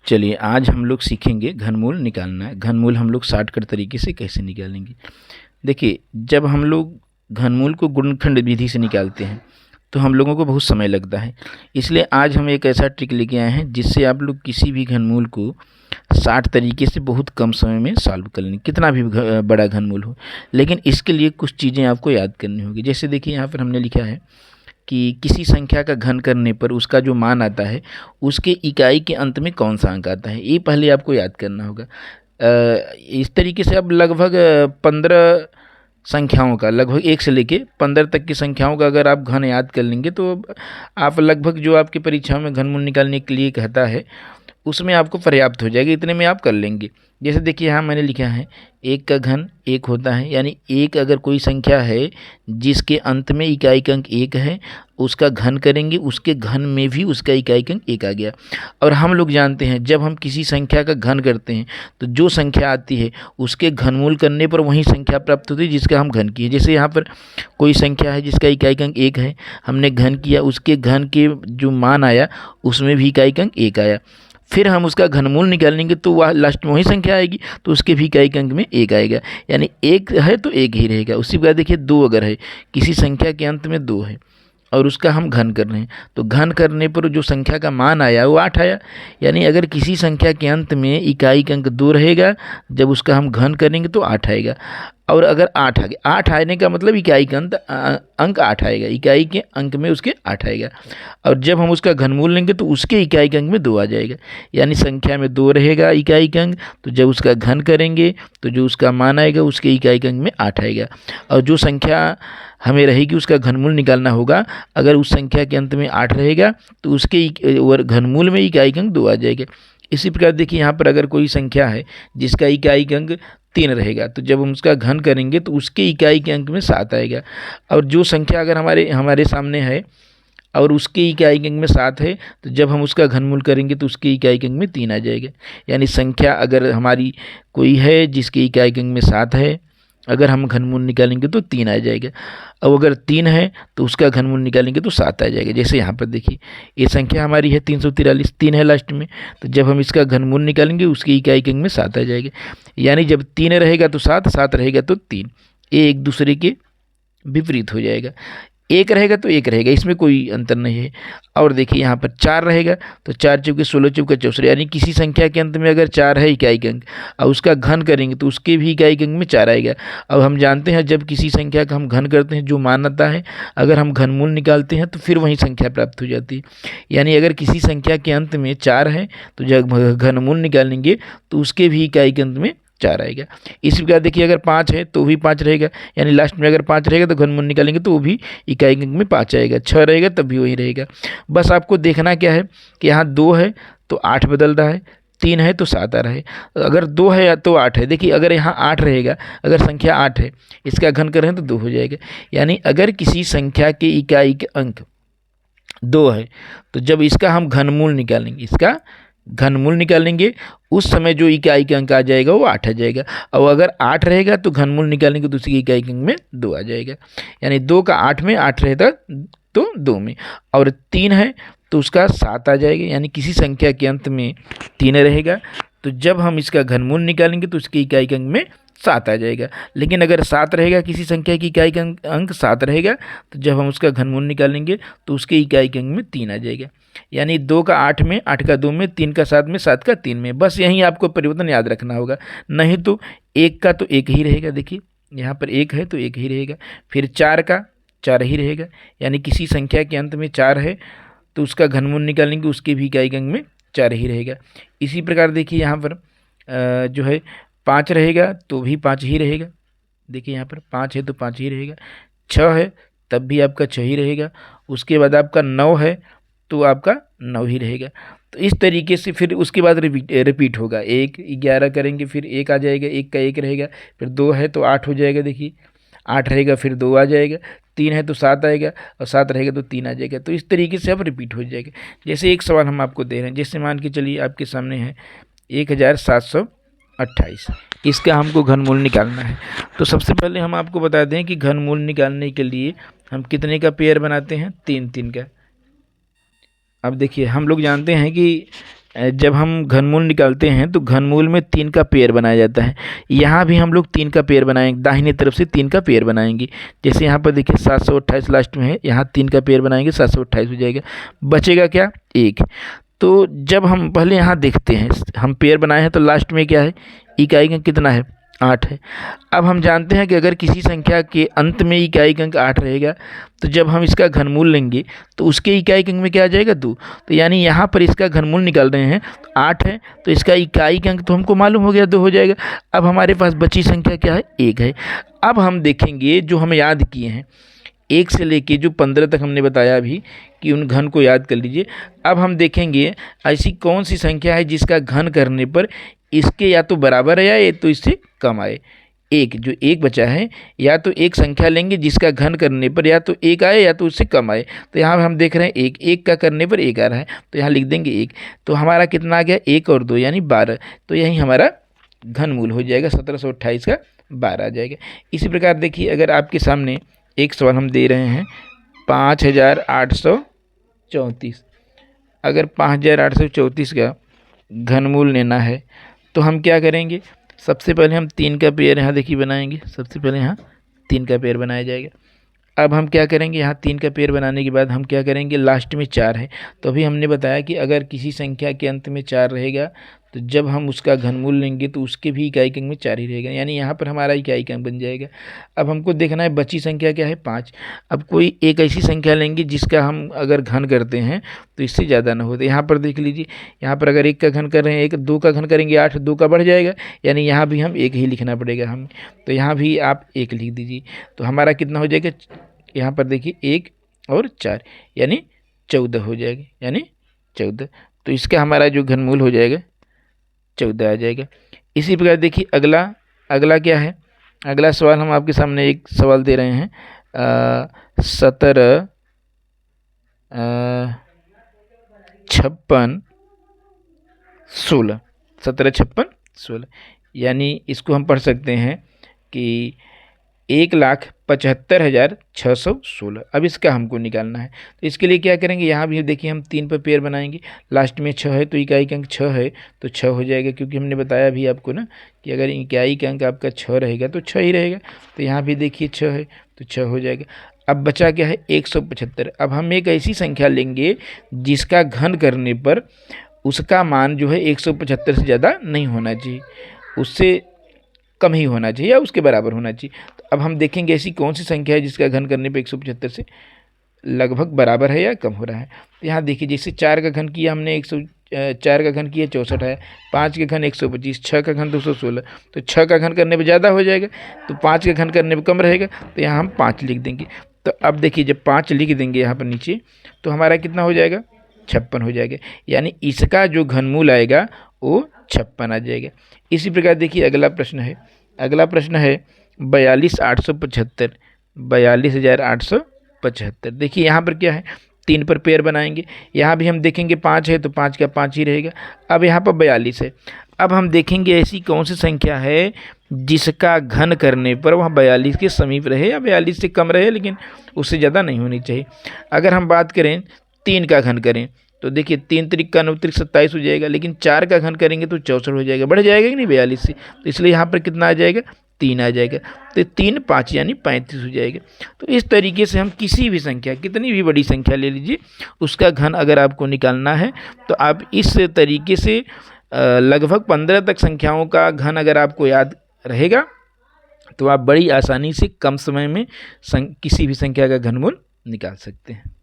चलिए आज हम लोग सीखेंगे घनमूल निकालना है। घनमूल हम लोग शॉर्टकट तरीके से कैसे निकालेंगे। देखिए, जब हम लोग घनमूल को गुणनखंड विधि से निकालते हैं तो हम लोगों को बहुत समय लगता है। इसलिए आज हम एक ऐसा ट्रिक लेके आए हैं जिससे आप लोग किसी भी घनमूल को शॉर्ट तरीके से बहुत कम समय में सॉल्व कर लेंगे, कितना भी बड़ा घनमूल हो। लेकिन इसके लिए कुछ चीज़ें आपको याद करनी होगी। जैसे देखिए, यहाँ पर हमने लिखा है कि किसी संख्या का घन करने पर उसका जो मान आता है उसके इकाई के अंत में कौन सा अंक आता है, ये पहले आपको याद करना होगा। इस तरीके से अब लगभग 15 संख्याओं का, लगभग 1 से लेके 15 तक की संख्याओं का अगर आप घन याद कर लेंगे तो आप लगभग जो आपकी परीक्षाओं में घनमूल निकालने के लिए कहता है उसमें आपको पर्याप्त हो जाएगा, इतने में आप कर लेंगे। जैसे देखिए, यहाँ मैंने लिखा है 1 का घन 1 होता है, यानी 1 अगर कोई संख्या है जिसके अंत में इकाई का अंक 1 है, उसका घन करेंगे, उसके घन में भी उसका इकाई का अंक 1 आ गया। और हम लोग जानते हैं जब हम किसी संख्या का घन करते हैं तो जो संख्या आती है उसके घनमूल करने पर वही संख्या प्राप्त होती है जिसका हम घन किए। जैसे यहाँ पर कोई संख्या है जिसका इकाई का अंक 1 है, हमने घन किया, उसके घन के जो मान आया उसमें भी इकाई का अंक 1 आया। फिर हम उसका घनमूल निकालेंगे तो वह लास्ट में वही संख्या आएगी, तो उसके भी इकाई के अंक में 1 आएगा, यानी 1 है तो 1 ही रहेगा। उसी प्रकार देखिए 2 अगर है, किसी संख्या के अंत में 2 है और उसका हम घन कर रहे हैं तो घन करने पर जो संख्या का मान आया वो 8 आया। यानी अगर किसी संख्या के अंत में इकाई का अंक 2 रहेगा, जब उसका हम घन करेंगे तो 8 आएगा। और अगर 8 आ गया, 8 आने का मतलब इकाई का अंक 8 आएगा, इकाई के अंक में उसके 8 आएगा। और जब हम उसका घनमूल लेंगे तो उसके इकाई के अंक में 2 आ जाएगा, यानी संख्या में 2 रहेगा इकाई का अंक, तो जब उसका घन करेंगे तो जो उसका मान आएगा उसके इकाई के अंक में 8 आएगा। और जो संख्या हमें रहेगी उसका घनमूल निकालना होगा, अगर उस संख्या के अंत में 8 रहेगा तो उसके घनमूल में इकाई का अंक 2 आ जाएगा। इसी प्रकार देखिए, यहाँ पर अगर कोई संख्या है जिसका इकाई का अंक 3 रहेगा, तो जब हम उसका घन करेंगे तो उसके इकाई के अंक में 7 आएगा। और जो संख्या अगर हमारे सामने है और उसके इकाई के अंक में 7 है, तो जब हम उसका घनमूल करेंगे तो उसके इकाई के अंक में 3 आ जाएगा। यानी संख्या अगर हमारी कोई है जिसके इकाई के अंक में 7 है, अगर हम घनमूल निकालेंगे तो 3 आ जाएगा। अब अगर 3 है तो उसका घनमूल निकालेंगे तो 7 आ जाएगा। जैसे यहाँ पर देखिए, ये संख्या हमारी है 343, 3 है लास्ट में, तो जब हम इसका घनमूल निकालेंगे उसकी इकाई के अंक में 7 आ जाएगा। यानी जब 3 रहेगा तो 7, 7 रहेगा तो 3, ये एक दूसरे के विपरीत हो जाएगा। 1 रहेगा तो 1 रहेगा, इसमें कोई अंतर नहीं है। और देखिए यहाँ पर 4 रहेगा तो 4 चौके 16, चौका 64, यानी किसी संख्या के अंत में अगर 4 है इकाई के अंक और उसका घन करेंगे तो उसके भी इकाई के अंक में 4 आएगा। अब हम जानते हैं जब किसी संख्या का हम घन करते हैं जो मान आता है, अगर हम घनमूल निकालते हैं तो फिर वही संख्या प्राप्त हो जाती है। यानी अगर किसी संख्या के अंत में 4 है तो जब घनमूल निकालेंगे तो उसके भी इकाई के अंत में 4 आएगा। इसी प्रकार देखिए, अगर 5 है तो भी 5 रहेगा, यानी लास्ट में अगर 5 रहेगा तो घनमूल निकालेंगे तो वो भी इकाई के अंक में 5 आएगा। 6 रहेगा तब भी वही रहेगा। बस आपको देखना क्या है कि यहाँ 2 है तो 8 बदल रहा है, 3 है तो 7 आ रहा है, अगर 2 है तो 8 है। देखिए अगर यहाँ 8 रहेगा, अगर संख्या 8 है, इसका घन करें तो 2 हो जाएगा। यानी अगर किसी संख्या के इकाई के अंक 2 है तो जब इसका हम घनमूल निकालेंगे, इसका घनमूल निकालेंगे, उस समय जो इकाई का अंक आ जाएगा वो 8 आ जाएगा। और अगर 8 रहेगा तो घनमूल निकालेंगे तो उसकी इकाई के अंक में 2 आ जाएगा। यानी 2 का 8 में 8 रहेगा तो 2 में, और 3 है तो उसका 7 आ जाएगा। यानी किसी संख्या के अंत में 3 रहेगा तो जब हम इसका घनमूल निकालेंगे तो उसकी इकाई के अंक में 7 आ जाएगा। लेकिन अगर 7 रहेगा, किसी संख्या की इकाई का अंक 7 रहेगा, तो जब हम उसका घनमूल निकालेंगे तो उसके इकाई के अंक में 3 आ जाएगा। यानी 2 का 8 में, 8 का 2 में, 3 का 7 में, 7 का 3 में। बस यहीं आपको परिवर्तन याद रखना होगा, नहीं तो 1 का तो 1 ही रहेगा। देखिए यहाँ पर 1 है तो 1 ही रहेगा, फिर 4 का 4 ही रहेगा। यानी किसी संख्या के अंत में 4 है तो उसका घनमूल निकालेंगे, उसके भी इकाई के अंक में 4 ही रहेगा। इसी प्रकार देखिए यहाँ पर जो है 5 रहेगा तो भी 5 ही रहेगा। देखिए यहाँ पर 5 है तो 5 ही रहेगा, 6 है तब भी आपका 6 ही रहेगा, उसके बाद आपका 9 है तो आपका 9 ही रहेगा। तो इस तरीके से फिर उसके बाद रिपीट होगा। 1 11 करेंगे, फिर 1 आ जाएगा, 1 का 1 रहेगा, फिर 2 है तो 8 हो जाएगा। देखिए 8 रहेगा फिर 2 आ जाएगा, 3 है तो 7 आएगा, और 7 रहेगा तो 3 आ जाएगा। तो इस तरीके से अब रिपीट हो जाएगा। जैसे एक सवाल हम आपको दे रहे हैं, जैसे मान के चलिए आपके सामने है 1728, इसका हमको घनमूल निकालना है। तो सबसे पहले हम आपको बता दें कि घनमूल निकालने के लिए हम कितने का पेयर बनाते हैं, 3 3 का। अब देखिए हम लोग जानते हैं कि जब हम घनमूल निकालते हैं तो घनमूल में 3 का पेयर बनाया जाता है। यहाँ भी हम लोग 3 का पेयर बनाएंगे, दाहिनी तरफ से 3 का पेयर बनाएंगे। जैसे यहाँ पर देखिए 728 लास्ट में है, यहाँ 3 का पेयर बनाएंगे 728 हो जाएगा। बचेगा क्या? 1। तो जब हम पहले यहाँ देखते हैं, हम पेयर बनाए हैं तो लास्ट में क्या है, इकाई अंक कितना है? 8 है। अब हम जानते हैं कि अगर किसी संख्या के अंत में इकाई अंक 8 रहेगा तो जब हम इसका घनमूल लेंगे तो उसके इकाई अंक में क्या आ जाएगा? 2। तो यानी यहाँ पर इसका घनमूल निकाल रहे हैं तो 8 है, तो इसका इकाई अंक तो हमको मालूम हो गया 2 हो जाएगा। अब हमारे पास बची संख्या क्या है? 1 है। अब हम देखेंगे जो हम याद किए हैं 1 से लेके जो 15 तक हमने बताया अभी कि उन घन को याद कर लीजिए। अब हम देखेंगे ऐसी कौन सी संख्या है जिसका घन करने पर इसके या तो बराबर है या तो इससे कम आए। जो 1 बचा है, या तो एक संख्या लेंगे जिसका घन करने पर या तो 1 आए या तो उससे कम आए। तो यहाँ हम देख रहे हैं 1 का करने पर 1 आ रहा है, तो यहाँ लिख देंगे 1। तो हमारा कितना आ गया? 1 और 2 यानी 12। तो यही हमारा घनमूल हो जाएगा, 1728 का 12 आ जाएगा। इसी प्रकार देखिए, अगर आपके सामने एक सवाल हम दे रहे हैं 5834, अगर 5834 का घनमूल लेना है तो हम क्या करेंगे? सबसे पहले हम 3 का पेयर यहाँ देखिए बनाएंगे। सबसे पहले यहाँ 3 का पेयर बनाया जाएगा। अब हम क्या करेंगे? यहाँ 3 का पेयर बनाने के बाद हम क्या करेंगे? लास्ट में 4 है, तो अभी हमने बताया कि अगर किसी संख्या के अंत में 4 रहेगा तो जब हम उसका घनमूल लेंगे तो उसके भी इकाई अंक में 4 ही रहेगा, यानी यहाँ पर हमारा इकाई अंक बन जाएगा। अब हमको देखना है बची संख्या क्या है? 5। अब कोई एक ऐसी संख्या लेंगे जिसका हम अगर घन करते हैं तो इससे ज़्यादा ना हो। तो यहाँ पर देख लीजिए, यहाँ पर अगर 1 का घन कर रहे हैं, 2 का घन करेंगे 8, 2 का बढ़ जाएगा, यानी यहाँ भी हम 1 ही लिखना पड़ेगा हमें। तो यहाँ भी आप 1 लिख दीजिए। तो हमारा कितना हो जाएगा? यहाँ पर देखिए 1 और 4 यानी 14 हो जाएगा, यानी 14। तो इसका हमारा जो घनमूल हो जाएगा 14 आ जाएगा। इसी प्रकार देखिए अगला क्या है? अगला सवाल हम आपके सामने एक सवाल दे रहे हैं 17 56 16, 17 56 16, यानी इसको हम पढ़ सकते हैं कि 1,75,616। अब इसका हमको निकालना है, तो इसके लिए क्या करेंगे? यहाँ भी देखिए हम 3 पर पेयर बनाएंगे, लास्ट में 6 है तो इकाई अंक 6 है तो 6 हो जाएगा, क्योंकि हमने बताया भी आपको ना कि अगर इकाई अंक आपका 6 रहेगा तो 6 ही रहेगा। तो यहाँ भी देखिए 6 है तो 6 हो जाएगा। अब बचा क्या है? 175। अब हम एक ऐसी संख्या लेंगे जिसका घन करने पर उसका मान जो है 175 से ज़्यादा नहीं होना चाहिए, उससे कम ही होना चाहिए या उसके बराबर होना चाहिए। तो अब हम देखेंगे ऐसी कौन सी संख्या है जिसका घन करने पे 175 से लगभग बराबर है या कम हो रहा है। तो यहाँ देखिए, जैसे 4 का घन किया हमने 4 का घन किया 64 है, 5 का घन 125, 6 का घन 216, तो 6 का घन करने पे ज़्यादा हो जाएगा, तो 5 का घन करने पे कम रहेगा, तो यहाँ हम 5 लिख देंगे। तो अब देखिए, जब 5 लिख देंगे यहाँ पर नीचे तो हमारा कितना हो जाएगा? 56 हो जाएगा, यानी इसका जो घनमूल आएगा वो 56 आ जाएगा। इसी प्रकार देखिए अगला प्रश्न है 42,875, 42,875। देखिए यहाँ पर क्या है? 3 पर पेयर बनाएंगे, यहाँ भी हम देखेंगे 5 है तो 5 का 5 ही रहेगा। अब यहाँ पर 42 है। अब हम देखेंगे ऐसी कौन सी संख्या है जिसका घन करने पर वह 42 के समीप रहे या 42 से कम रहे, लेकिन उससे ज़्यादा नहीं होनी चाहिए। अगर हम बात करें 3 का घन करें तो देखिए 3 त्रिक का 9 त्रिक 27 हो जाएगा, लेकिन 4 का घन करेंगे तो 64 हो जाएगा, बढ़ जाएगा कि नहीं 42 से। तो इसलिए यहाँ पर कितना आ जाएगा? 3 आ जाएगा। तो 3 5 यानी 35 हो जाएगा। तो इस तरीके से हम किसी भी संख्या, कितनी भी बड़ी संख्या ले लीजिए, उसका घन अगर आपको निकालना है तो आप इस तरीके से लगभग 15 तक संख्याओं का घन अगर आपको याद रहेगा तो आप बड़ी आसानी से कम समय में किसी भी संख्या का घनमूल निकाल सकते हैं।